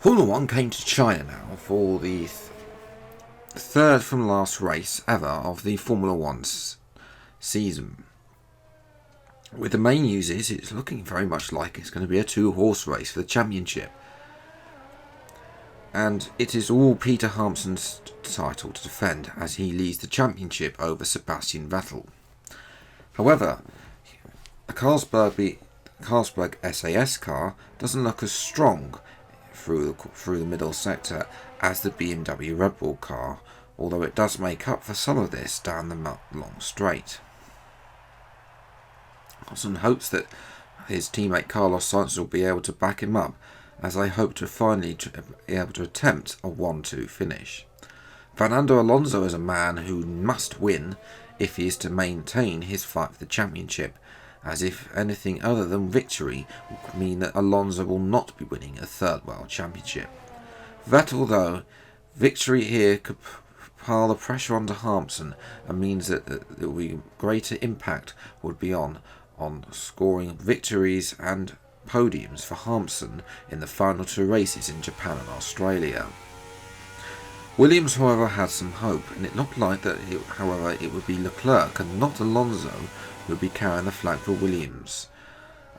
Formula 1 came to China now for the third from last race ever of the Formula 1 season. With the main news is it's looking very much like it's going to be a two-horse race for the championship. And it is all Peter Hampson's title to defend as he leads the championship over Sebastian Vettel. However, the Carlsberg SAS car doesn't look as strong through the middle sector as the BMW Red Bull car, although it does make up for some of this down the long straight. Hampson hopes that his teammate Carlos Sainz will be able to back him up, as they hope to finally be able to attempt a 1-2 finish. Fernando Alonso is a man who must win if he is to maintain his fight for the championship, as if anything other than victory would mean that Alonso will not be winning a third world championship. Vettel, though, victory here could pile the pressure onto Hampson and means that the greater impact would be on scoring victories and podiums for Hampson in the final two races in Japan and Australia. Williams, however, had some hope, and it looked like that it would be Leclerc and not Alonso who would be carrying the flag for Williams,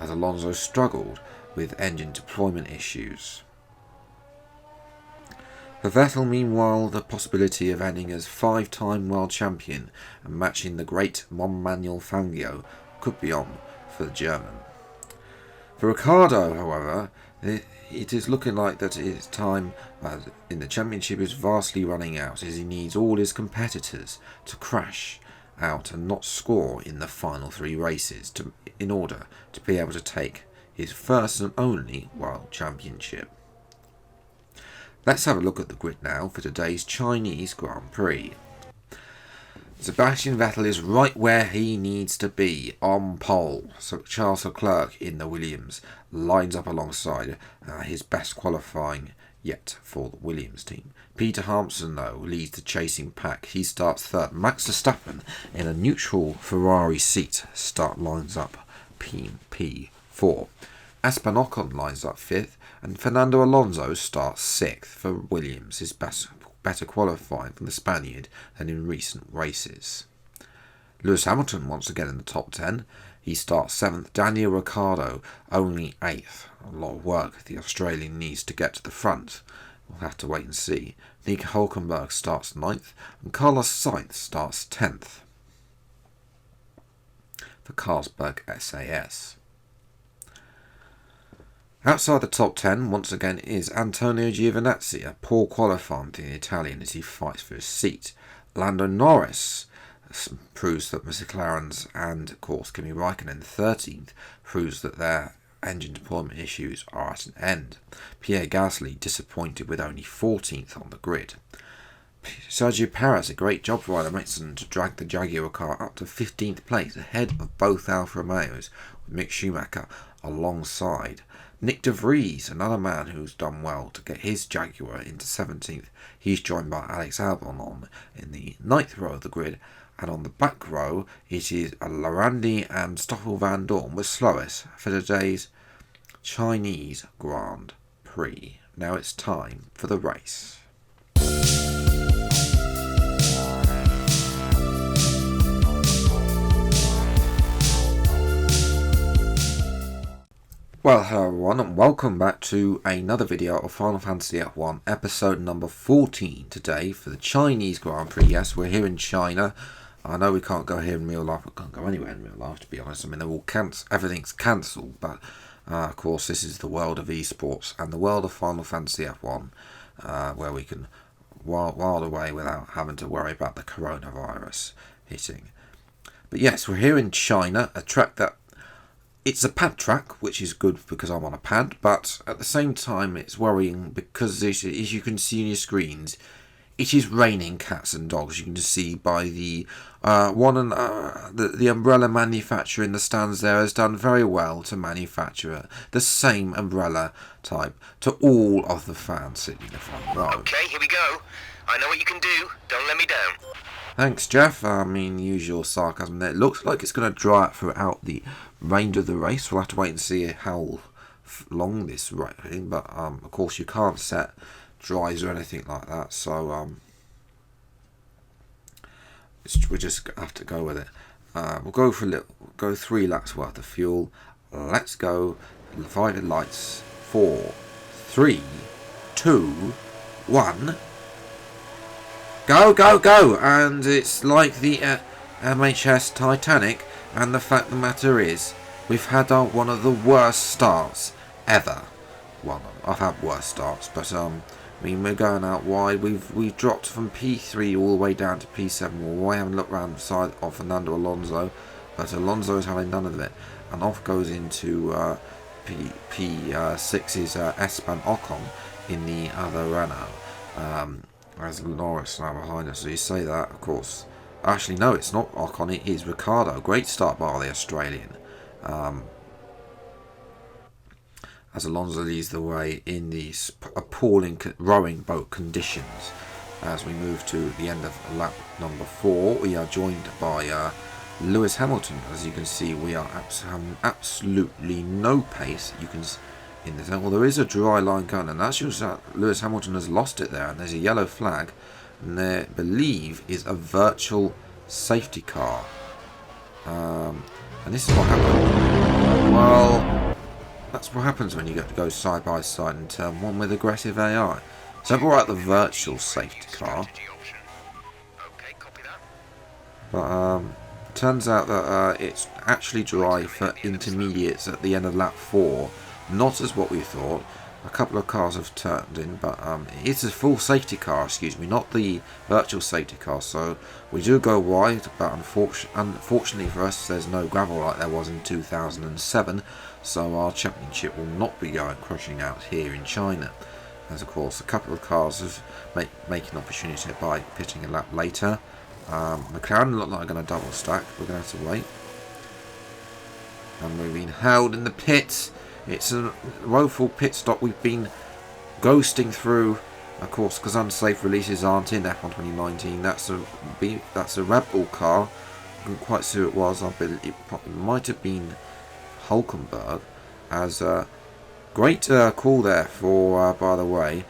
as Alonso struggled with engine deployment issues. For Vettel, meanwhile, the possibility of ending as 5-time world champion and matching the great Manuel Fangio could be on for the German. For Ricciardo, however, it is looking like that his time in the championship is vastly running out, as he needs all his competitors to crash out and not score in the final three races in order to be able to take his first and only world championship. Let's have a look at the grid now for today's Chinese Grand Prix. Sebastian Vettel is right where he needs to be, on pole. So Charles Leclerc in the Williams lines up alongside his best qualifying yet for the Williams team. Peter Hampson, though, leads the chasing pack. He starts third. Max Verstappen in a neutral Ferrari seat lines up P4. Esteban Ocon lines up fifth, and Fernando Alonso starts sixth for Williams, his better qualifying from the Spaniard than in recent races. Lewis Hamilton once again in the top 10. He starts 7th. Daniel Ricciardo only 8th. A lot of work the Australian needs to get to the front. We'll have to wait and see. Nico Hülkenberg starts 9th, and Carlos Sainz starts 10th for Carlsberg SAS. Outside the top 10, once again, is Antonio Giovinazzi, a poor qualifying for the Italian as he fights for his seat. Lando Norris proves that McLaren's and, of course, Kimi Raikkonen 13th proves that their engine deployment issues are at an end. Pierre Gasly disappointed with only 14th on the grid. Sergio Perez, a great job for Ryder Mason to drag the Jaguar car up to 15th place ahead of both Alfa Romeos, with Mick Schumacher alongside. Nick De Vries, another man who's done well to get his Jaguar into 17th. He's joined by Alex Albon in the 9th row of the grid, and on the back row it is Larandi and Stoffel Van Dorn with slowest for today's Chinese Grand Prix. Now it's time for the race. Well, hello everyone, and welcome back to another video of Final Fantasy F1 episode number 14 today for the Chinese Grand Prix. Yes, we're here in China. I know we can't go here in real life, we can't go anywhere in real life, to be honest. I mean, they're all everything's cancelled, but of course this is the world of esports and the world of Final Fantasy F1, where we can wild away without having to worry about the coronavirus hitting. But yes, we're here in China, a track that it's a pad track, which is good because I'm on a pad, but at the same time it's worrying because as you can see on your screens, it is raining cats and dogs. You can just see by the the umbrella manufacturer in the stands there has done very well to manufacture the same umbrella type to all of the fans sitting in the front row. Okay, here we go. I know what you can do. Don't let me down. Thanks, Jeff. I mean, usual sarcasm there. It looks like it's going to dry out throughout the range of the race. We'll have to wait and see how long this rating, but of course you can't set dries or anything like that, so we just have to go with it. We'll go for go 3 laps worth of fuel. Let's go. 5 lights. 4, 3, 2, 1. Go, go, go! And it's like the MHS Titanic, and the fact of the matter is, we've had one of the worst starts ever. Well, I've had worse starts, but I mean, we're going out wide. We've dropped from P3 all the way down to P7. Well, I haven't looked around the side of Fernando Alonso, but Alonso is having none of it, and off goes into P6's Esteban Ocon in the other Renault. As Norris now behind us. So you say that, of course. Actually, no, it's not Ocon, it is Ricciardo. Great start by the Australian. As Alonso leads the way in these appalling rowing boat conditions. As we move to the end of lap number 4, we are joined by Lewis Hamilton. As you can see, we are having absolutely no pace. You can in this, well, there is a dry line going, and that's just Lewis Hamilton has lost it there, and there's a yellow flag, and there, I believe, is a virtual safety car. And this is what happened. Well, that's what happens when you get to go side by side in turn 1 with aggressive AI. So I brought out the virtual safety car. But turns out that it's actually dry for intermediates at the end of lap 4. Not as what we thought. A couple of cars have turned in, but it's a full safety car, excuse me, not the virtual safety car. So we do go wide, but unfortunately for us, there's no gravel like there was in 2007. So our championship will not be going crushing out here in China. As of course, a couple of cars have making an opportunity by pitting a lap later. McLaren look like they're going to double stack. We're going to have to wait. And we've been held in the pits. It's a woeful pit stop we've been ghosting through, of course, because unsafe releases aren't in F1 2019. That's a Red Bull car. I couldn't quite see who it was. I believe it might have been Hulkenberg. As a great call there for, by the way,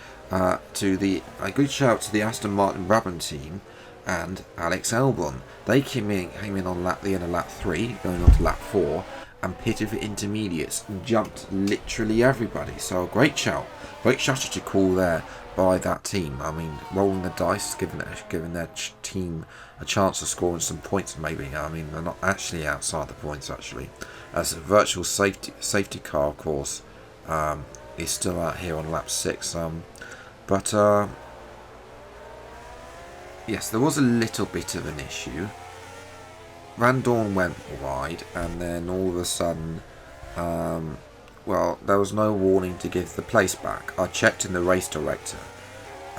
to a good shout to the Aston Martin Brabham team and Alex Albon. They came in on the end of lap 3, going on to lap 4. And pitted for intermediates and jumped literally everybody. So a great shout, great strategy call there by that team. I mean, rolling the dice, giving their team a chance of scoring some points. Maybe I mean they're not actually outside the points actually. As a virtual safety car, of course, is still out here on lap 6. But yes, there was a little bit of an issue. Van Dorn went wide, and then all of a sudden, well, there was no warning to give the place back. I checked in the race director,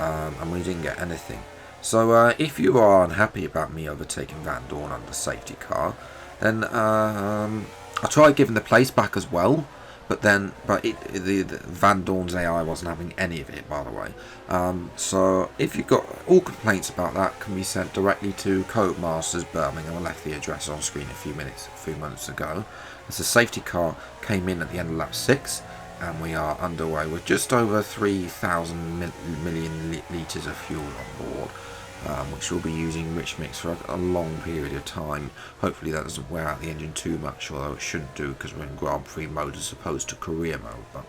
and we didn't get anything. So if you are unhappy about me overtaking Van Dorn under safety car, then I tried giving the place back as well. But the Van Dorn's AI wasn't having any of it, by the way. So if you've got all complaints about that, can be sent directly to Codemasters Birmingham. I left the address on screen a few months ago. As the safety car came in at the end of lap 6, and we are underway with just over 3,000 million litres of fuel on board. Which we'll be using rich mix for a long period of time. Hopefully that doesn't wear out the engine too much, although it shouldn't do because we're in Grand Prix mode as opposed to career mode. But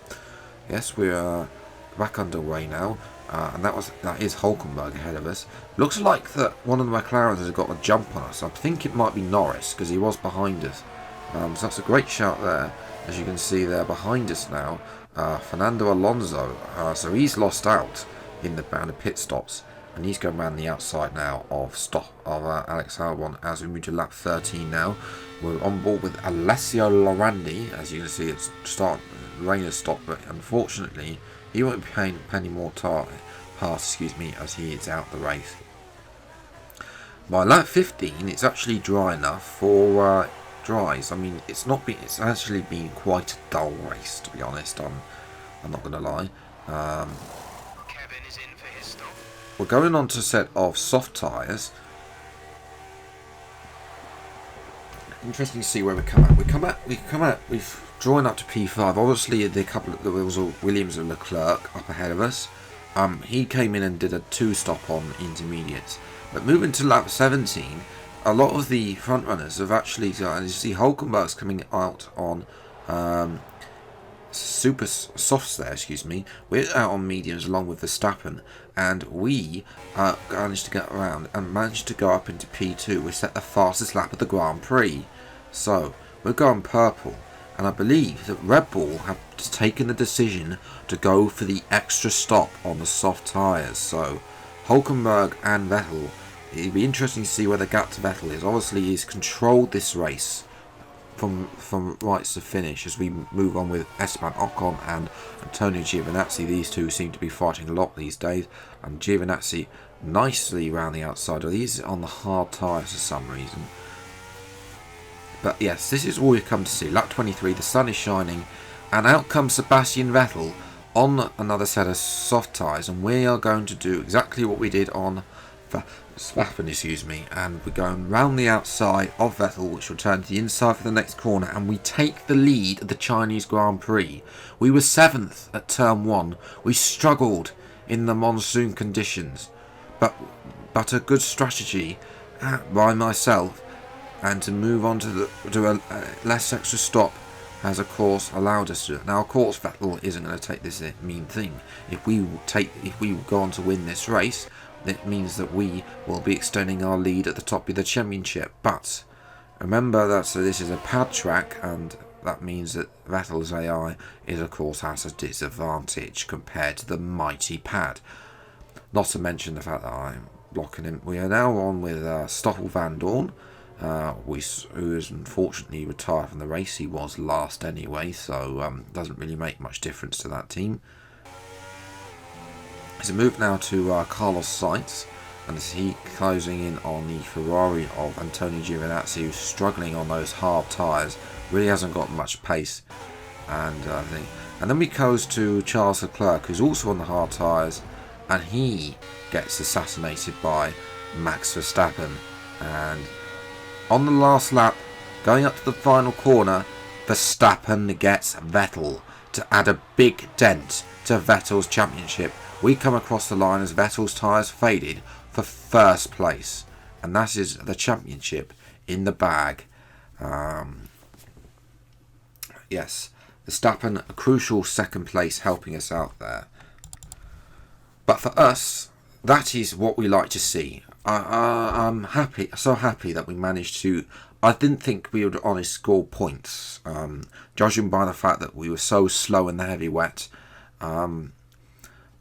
yes, we're back underway now, and that is Hulkenberg ahead of us. Looks like that one of the McLarens has got a jump on us. I think it might be Norris because he was behind us. So that's a great shout there. As you can see there behind us now, Fernando Alonso. So he's lost out in the band of pit stops. And he's going around the outside now of Alex Albon as we move to lap 13 now. We're on board with Alessio Lorandi. As you can see, it's rain has stopped, but unfortunately, he won't be paying any more pass, as he is out the race. By lap 15, it's actually dry enough for dries. I mean, it's actually been quite a dull race, to be honest. I'm not going to lie. We're going on to a set of soft tyres. Interesting to see where we come out. We've drawing up to P5, obviously there was Williams and Leclerc up ahead of us. He came in and did a 2-stop on intermediates. But moving to lap 17, a lot of the front runners have actually, and you see Hulkenberg's coming out on super softs there, we're out on mediums along with Verstappen, and we managed to get around and managed to go up into P2. We set the fastest lap of the Grand Prix, so we're going purple, and I believe that Red Bull have taken the decision to go for the extra stop on the soft tyres. So Hulkenberg and Vettel, it'd be interesting to see where the gap to Vettel is. Obviously he's controlled this race from right to finish as we move on with Esteban Ocon and Antonio Giovinazzi. These two seem to be fighting a lot these days, and Giovinazzi nicely around the outside. He's on the hard tyres for some reason. But yes, this is all we've come to see. Lap 23, the sun is shining, and out comes Sebastian Vettel on another set of soft tyres, and we are going to do exactly what we did on Verstappen, and we're going round the outside of Vettel, which will turn to the inside for the next corner, and we take the lead at the Chinese Grand Prix. We were 7th at turn 1. We struggled in the monsoon conditions, but a good strategy by myself, and to move on to a less extra stop has of course allowed us to do it. Now of course Vettel isn't going to take this mean thing. If we go on to win this race, it means that we will be extending our lead at the top of the championship. But remember that this is a pad track, and that means that Vettel's AI is of course has a disadvantage compared to the mighty pad. Not to mention the fact that I'm blocking him. We are now on with Stoffel Vandoorne, who is unfortunately retired from the race. He was last anyway, so doesn't really make much difference to that team. It's a move now to Carlos Sainz, and as he closing in on the Ferrari of Antonio Giovinazzi, who's struggling on those hard tyres, really hasn't got much pace. And then we goes to Charles Leclerc, who's also on the hard tyres, and he gets assassinated by Max Verstappen. And on the last lap, going up to the final corner, Verstappen gets Vettel to add a big dent to Vettel's championship. We come across the line as Vettel's tyres faded for first place, and that is the championship in the bag. Yes, Verstappen, a crucial second place, helping us out there. But for us, that is what we like to see. I'm so happy that we managed to. I didn't think we would honestly score points, judging by the fact that we were so slow in the heavy wet.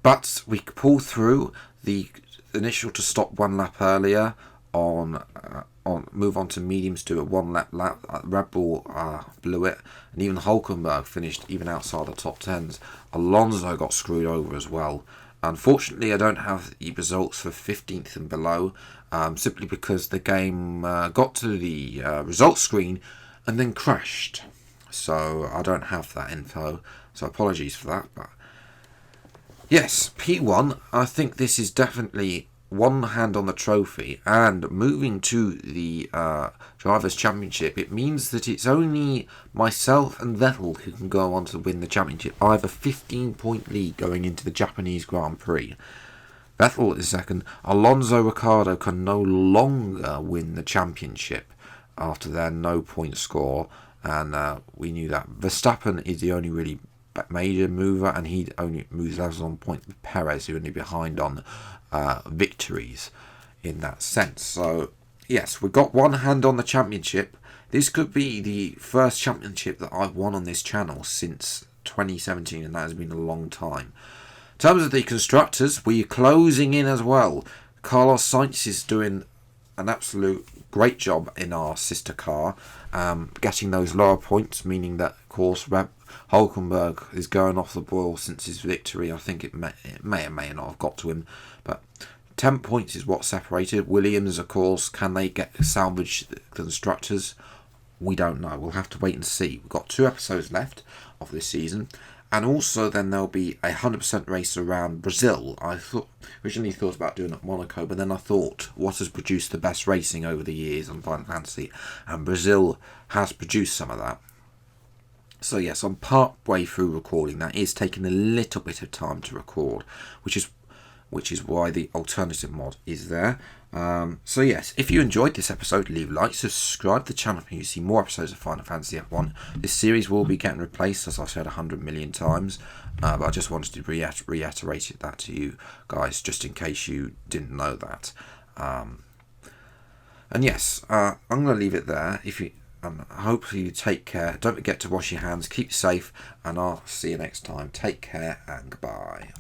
But we pulled through the initial to stop 1 lap earlier on move on to mediums to a 1 lap. Red Bull blew it, and even Hulkenberg finished even outside the top 10s. Alonso got screwed over as well. Unfortunately, I don't have the results for 15th and below, simply because the game got to the results screen and then crashed. So I don't have that info, so apologies for that. But yes, P1, I think this is definitely one hand on the trophy, and moving to the Drivers' Championship, it means that it's only myself and Vettel who can go on to win the championship. I have a 15-point lead going into the Japanese Grand Prix. Vettel is second. Alonso Ricardo can no longer win the championship after their no-point score, and we knew that. Verstappen is the only really major mover, and he only moves levels on point with Perez, who only behind on victories in that sense. So yes, we've got one hand on the championship. This could be the first championship that I've won on this channel since 2017, and that has been a long time. In terms of the constructors, we're closing in as well. Carlos Sainz is doing an absolute great job in our sister car, getting those lower points, meaning that of course Hulkenberg is going off the boil since his victory. I think it may or may not have got to him, but 10 points is what separated. Williams, of course, can they salvage the constructors? We don't know. We'll have to wait and see. We've got 2 episodes left of this season, and also then there'll be a 100% race around Brazil. I originally thought about doing it at Monaco, but then I thought, what has produced the best racing over the years on Final Fantasy? And Brazil has produced some of that. So yes, I'm part way through recording. That is taking a little bit of time to record, which is why the alternative mod is there. So yes, if you enjoyed this episode, leave a like, subscribe to the channel if you see more episodes of Final Fantasy F1. This series will be getting replaced, as I've said 100 million times, but I just wanted to reiterate that to you guys, just in case you didn't know that. And yes, I'm going to leave it there. I hope you take care. Don't forget to wash your hands, keep safe, and I'll see you next time. Take care and goodbye.